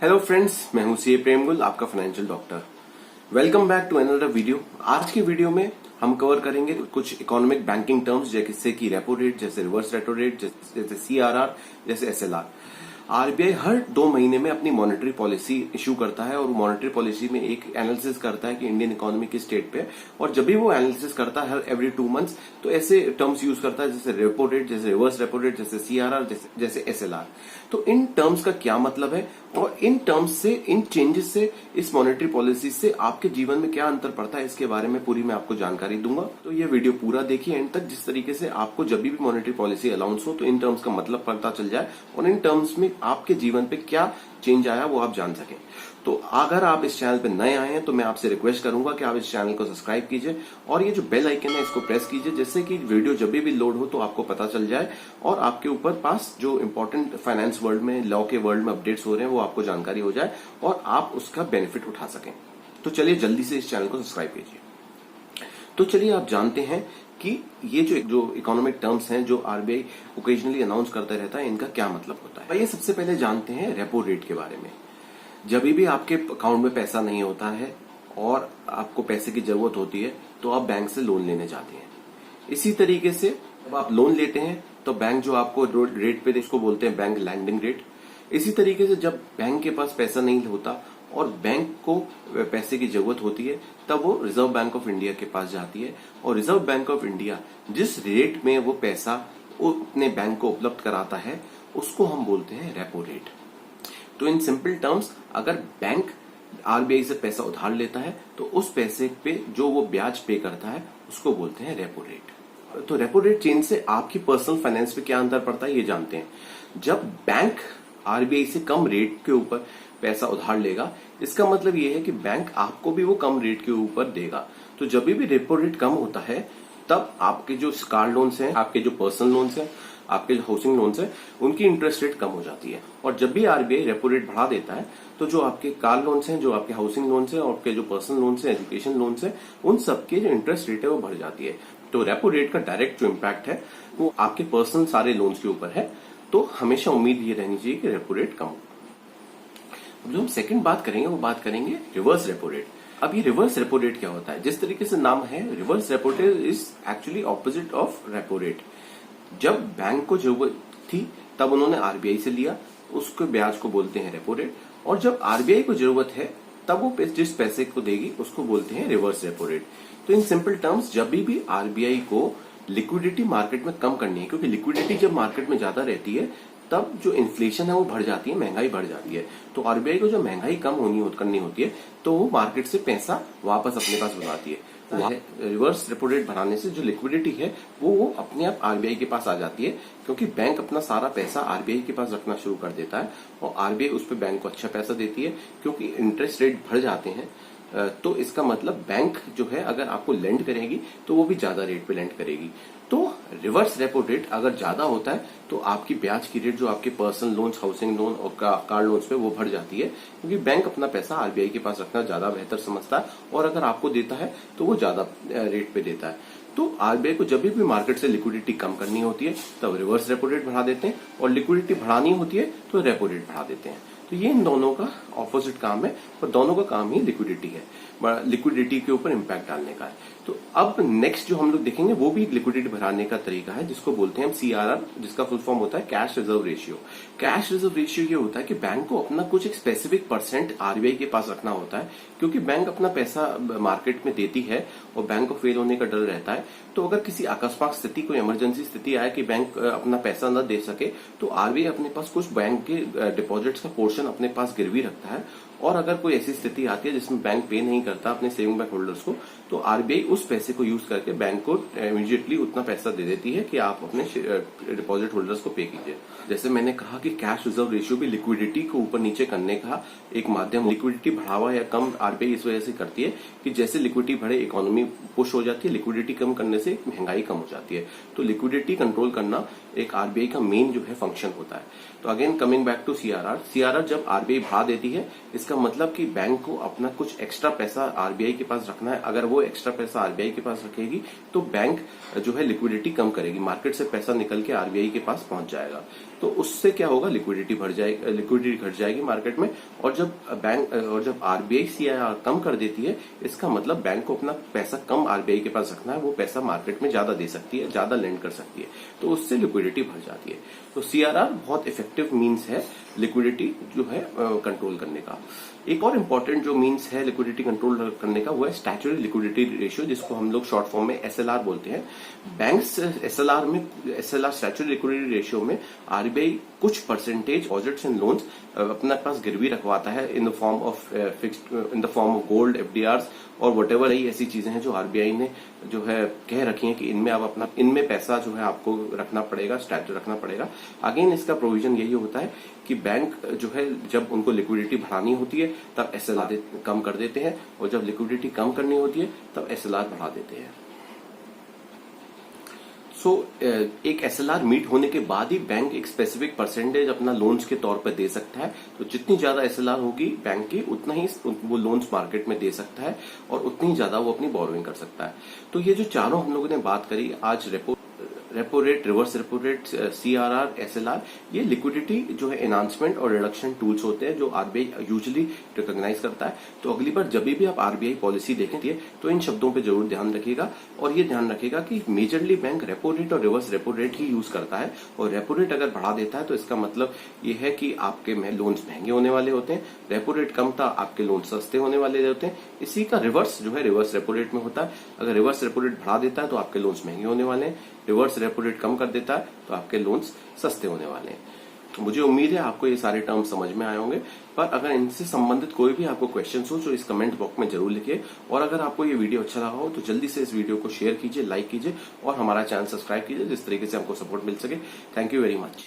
Hello friends, मैं हूं CA Premgul, आपका financial doctor. Welcome back to another video. आज की वीडियो में हम कवर करेंगे कुछ इकोनॉमिक बैंकिंग टर्म्स जैसे कि रेपो रेट, जैसे रिवर्स रेपो रेट, जैसे सीआरआर, जैसे एसएलआर। आरबीआई हर 2 महीने में अपनी मॉनेटरी पॉलिसी इशू करता है और मॉनेटरी पॉलिसी में एक एनालिसिस करता है कि इंडियन इकोनॉमी किस स्टेट पे है। और जब भी वो एनालिसिस करता है हर एवरी 2 मंथ्स, तो ऐसे टर्म्स यूज करता है जैसे रेपो रेट, जैसे रिवर्स रेपो रेट, जैसे सीआरआर, जैसे एसएलआर। तो इन टर्म्स का क्या मतलब है और इन टर्म्स से, इन चेंजेस से, इस मॉनेटरी पॉलिसी से आपके जीवन में क्या अंतर पड़ता है, इसके बारे में पूरी मैं आपको जानकारी दूंगा। तो ये वीडियो पूरा देखिए एंड तक, जिस तरीके से आपको जब भी मॉनेटरी पॉलिसी अनाउंस हो तो इन टर्म्स का मतलब पता चल जाए और इन टर्म्स में आपके जीवन पे क्या चेंज आया वो आप जान सकें। तो अगर आप इस चैनल पे नए आए हैं तो मैं आपसे रिक्वेस्ट करूंगा कि आप इस चैनल को सब्सक्राइब कीजिए और ये जो बेल आइकन है इसको प्रेस कीजिए, जिससे कि वीडियो जब भी लोड हो तो आपको पता चल जाए और आपके ऊपर पास जो इंपॉर्टेंट फाइनेंस वर्ल्ड में, लॉ के वर्ल्ड में अपडेट्स हो रहे हैं वो आपको जानकारी हो जाए और आप उसका बेनिफिट उठा सकें। तो चलिए जल्दी से इस चैनल को सब्सक्राइब कीजिए। तो चलिए आप जानते हैं कि ये जो इकोनॉमिक टर्म्स हैं जो आरबीआई ओकेजनली अनाउंस करता रहता है, इनका क्या मतलब होता है। ये सबसे पहले जानते हैं रेपो रेट के बारे में। जब भी आपके अकाउंट में पैसा नहीं होता है और आपको पैसे की जरूरत होती है तो आप बैंक से लोन लेने जाते हैं। इसी तरीके से जब आप लोन लेते हैं तो बैंक जो आपको रेट पे, इसको बोलते हैं बैंक लैंडिंग रेट। इसी तरीके से जब बैंक के पास पैसा नहीं होता और बैंक को पैसे की जरूरत होती है तब वो रिजर्व बैंक ऑफ इंडिया के पास जाती है और रिजर्व बैंक ऑफ इंडिया जिस रेट में वो पैसा अपने बैंक को उपलब्ध कराता है उसको हम बोलते हैं रेपो रेट। तो इन सिंपल टर्म्स, अगर बैंक आरबीआई से पैसा उधार लेता है तो उस पैसे पे जो वो ब्याज पे करता है उसको बोलते हैं रेपो रेट। तो रेपो रेट चेंज से आपकी पर्सनल फाइनेंस पे क्या अंतर पड़ता है ये जानते हैं। जब बैंक आरबीआई से कम रेट के ऊपर पैसा उधार लेगा, इसका मतलब ये है कि बैंक आपको भी वो कम रेट के ऊपर देगा। तो जब भी रेपो रेट कम होता है तब आपके जो कार लोन्स हैं, आपके जो पर्सनल लोन्स हैं, आपके जो हाउसिंग लोन्स हैं, उनकी इंटरेस्ट रेट कम हो जाती है। और जब भी आरबीआई रेपो रेट बढ़ा देता है तो जो आपके कार लोन्स हैं, जो आपके हाउसिंग लोन्स हैं और आपके जो पर्सनल लोन्स हैं, एजुकेशन लोन्स हैं, उन सबके जो इंटरेस्ट रेट है वो बढ़ जाती है। तो रेपो रेट का डायरेक्ट जो इम्पैक्ट है वो आपके पर्सनल सारे लोन्स के ऊपर है। तो हमेशा उम्मीद ये रहनी चाहिए कि रेपो रेट कम हो। जो हम सेकंड बात करेंगे वो बात करेंगे रिवर्स रेपो रेट। अब ये रिवर्स रेपो रेट क्या होता है? जिस तरीके से नाम है, reverse repo rate is actually opposite of repo rate. जब बैंक को जरूरत थी तब उन्होंने आरबीआई से लिया, उसके ब्याज को बोलते हैं रेपो रेट। और जब आरबीआई को जरूरत है तब वो जिस पैसे को देगी उसको बोलते हैं रिवर्स रेपो रेट। तो इन सिंपल टर्म्स, जब भी आरबीआई को लिक्विडिटी मार्केट में कम करनी है, क्योंकि लिक्विडिटी जब मार्केट में ज्यादा रहती है तब जो इन्फ्लेशन है वो बढ़ जाती है, महंगाई बढ़ जाती है। तो आरबीआई को जो महंगाई कम करनी होती है तो वो मार्केट से पैसा वापस अपने पास बुलाती है। रिवर्स रेपो रेट बढ़ाने से जो लिक्विडिटी है वो अपने आप आरबीआई के पास आ जाती है, क्योंकि बैंक अपना सारा पैसा आरबीआई के पास रखना शुरू कर देता है और आरबीआई उस पर बैंक को अच्छा पैसा देती है। क्योंकि इंटरेस्ट रेट बढ़ जाते हैं तो इसका मतलब बैंक जो है अगर आपको लेंड करेगी तो वो भी ज्यादा रेट पे लेंड करेगी। तो रिवर्स रेपो रेट अगर ज्यादा होता है तो आपकी ब्याज की रेट जो आपके पर्सनल लोन्स, हाउसिंग लोन और कार लोन्स पे वो बढ़ जाती है, क्योंकि बैंक अपना पैसा आरबीआई के पास रखना ज्यादा बेहतर समझता है और अगर आपको देता है तो वो ज्यादा रेट पे देता है। तो आरबीआई को जब भी मार्केट से लिक्विडिटी कम करनी होती है तब रिवर्स रेपो रेट बढ़ा देते हैं और लिक्विडिटी बढ़ानी होती है तो रेपो रेट बढ़ा देते हैं। तो ये इन दोनों का ऑपोजिट काम है और दोनों का काम ही लिक्विडिटी है, लिक्विडिटी के ऊपर इम्पैक्ट डालने का है। तो अब नेक्स्ट जो हम लोग देखेंगे वो भी लिक्विडिटी बढ़ाने का तरीका है, जिसको बोलते हैं हम सीआरआर, जिसका फुल फॉर्म होता है cash reserve ratio. Cash reserve ratio ये होता है कि बैंक को अपना कुछ एक स्पेसिफिक परसेंट आरबीआई के पास रखना होता है, क्योंकि बैंक अपना पैसा मार्केट में देती है और बैंक को फेल होने का डर रहता है। तो अगर किसी अकस्मात स्थिति, कोई इमरजेंसी स्थिति आए कि बैंक अपना पैसा न दे सके तो आरबीआई अपने पास कुछ बैंक के डिपॉजिट्स का पोर्शन अपने पास गिरवी रखता है। और अगर कोई ऐसी स्थिति आती है जिसमें बैंक पे नहीं करता अपने सेविंग बैंक होल्डर्स को, तो आरबीआई उस पैसे को यूज करके बैंक को इमीडिएटली उतना पैसा दे देती है कि आप अपने डिपॉजिट होल्डर्स को पे कीजिए। जैसे मैंने कहा कि कैश रिजर्व रेशियो भी लिक्विडिटी को ऊपर नीचे करने का एक माध्यम। लिक्विडिटी बढ़ावा या कम आरबीआई इस वजह से करती है कि जैसे लिक्विडिटी बढ़े इकोनॉमी पुश हो जाती है, लिक्विडिटी कम करने से महंगाई कम हो जाती है। तो लिक्विडिटी कंट्रोल करना एक आरबीआई का मेन जो है फंक्शन होता है। तो again coming back to CRR, CRR जब आरबीआई बढ़ा देती है इसका मतलब कि बैंक को अपना कुछ एक्स्ट्रा पैसा आरबीआई के पास रखना है। अगर वो एक्स्ट्रा पैसा आरबीआई के पास रखेगी तो बैंक जो है लिक्विडिटी कम करेगी, मार्केट से पैसा निकल के आरबीआई के पास पहुंच जाएगा। तो उससे क्या होगा, लिक्विडिटी घट जाएगी मार्केट में। और जब आरबीआई सीआरआर कम कर देती है, इसका मतलब बैंक को अपना पैसा कम आरबीआई के पास रखना है, वो पैसा मार्केट में ज्यादा दे सकती है, ज्यादा लेंड कर सकती है, तो उससे लिक्विडिटी बढ़ जाती है। तो सीआरआर बहुत इफेक्टिव मीन्स है लिक्विडिटी जो है कंट्रोल करने का। एक और इम्पोर्टेंट जो मीन्स है लिक्विडिटी कंट्रोल करने का, वो है स्टैट्यूटरी लिक्विडिटी रेशियो, जिसको हम लोग शॉर्ट फॉर्म में एसएलआर बोलते हैं। Banks SLR statutory liquidity ratio में आरबीआई कुछ परसेंटेज डिपॉजिट्स एंड लोन्स अपने पास गिरवी रखवाता है in the form of gold, FDR और वटेवर ऐसी चीजें हैं जो आरबीआई ने जो है कह रखी हैं कि इनमें पैसा जो है आपको रखना पड़ेगा, स्टैट्यूट रखना पड़ेगा। अगेन इसका प्रोविजन यही होता है कि बैंक जो है जब उनको लिक्विडिटी बढ़ानी होती है तब एसएलआर कम कर देते हैं, और जब लिक्विडिटी कम करनी होती है तब एसएलआर बढ़ा देते हैं। एक एसएलआर मीट होने के बाद ही बैंक एक स्पेसिफिक परसेंटेज अपना लोन्स के तौर पर दे सकता है। तो जितनी ज्यादा एसएलआर होगी बैंक की, उतना ही वो लोन्स मार्केट में दे सकता है और उतनी ही ज्यादा वो अपनी बोरोइंग कर सकता है। तो ये जो चारों हम लोगों ने बात करी आज, repo rate, reverse repo rate, CRR, SLR, ये लिक्विडिटी जो है एनहांसमेंट और रिडक्शन टूल्स होते हैं जो आरबीआई यूजुअली रिकॉग्नाइज करता है। तो अगली बार जब भी आप आरबीआई पॉलिसी देखेंगे तो इन शब्दों पे जरूर ध्यान रखिएगा, और ये ध्यान रखिएगा कि मेजरली बैंक रेपो रेट और रिवर्स रेपो रेट ही यूज करता है। और रेपो रेट अगर बढ़ा देता है तो इसका मतलब ये है कि आपके लोन्स महंगे होने वाले होते हैं, रेपो रेट कम था, आपके लोन सस्ते होने वाले होते हैं। इसी का रिवर्स जो है रिवर्स रेपो रेट में होता है। अगर रिवर्स रेपो रेट बढ़ा देता है तो आपके लोन्स महंगे होने वाले हैं, रिवर्स रेपो रेट कम कर देता है तो आपके लोन्स सस्ते होने वाले हैं। तो मुझे उम्मीद है आपको ये सारे टर्म समझ में आए होंगे, पर अगर इनसे संबंधित कोई भी आपको क्वेश्चन हो तो इस कमेंट बॉक्स में जरूर लिखिए। और अगर आपको ये वीडियो अच्छा लगा हो तो जल्दी से इस वीडियो को शेयर कीजिए, लाइक कीजिए और हमारा चैनल सब्सक्राइब कीजिए, जिस तरीके से हमको सपोर्ट मिल सके। Thank you very much.